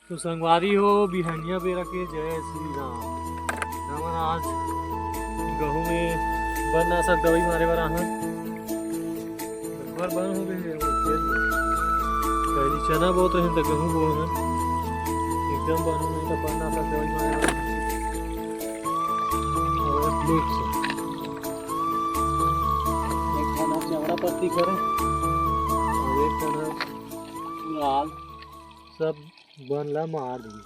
तो संगवारी हो बिहनिया बेरा के जय श्री राम। हमन आज गहूँ में बननाशक दवाई मारे बर आहन। बन हो गए खेत में पहली चना बोत रहे तो गहूँ बो है एकदम बन हो गए तो बननाशक दवाई मारे एक खाना चवड़ा पत्ती करे और एक खाना लाल सब बन ला मार दी।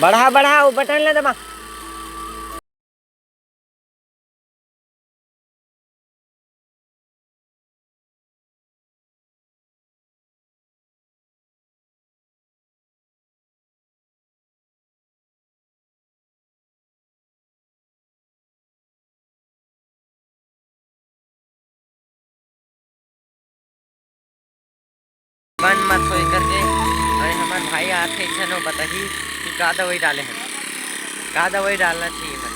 बढ़ा बढ़ा वो बटन ले दबा। बन मत होई करके अरे हमारे भाई आते छनो बताही कि का दवाई डाले हैं, का दवाई डालना चाहिए मैं।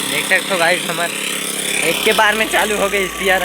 देख सकते हो गाइस हमारे एक के बार में चालू हो गई स्पीयर।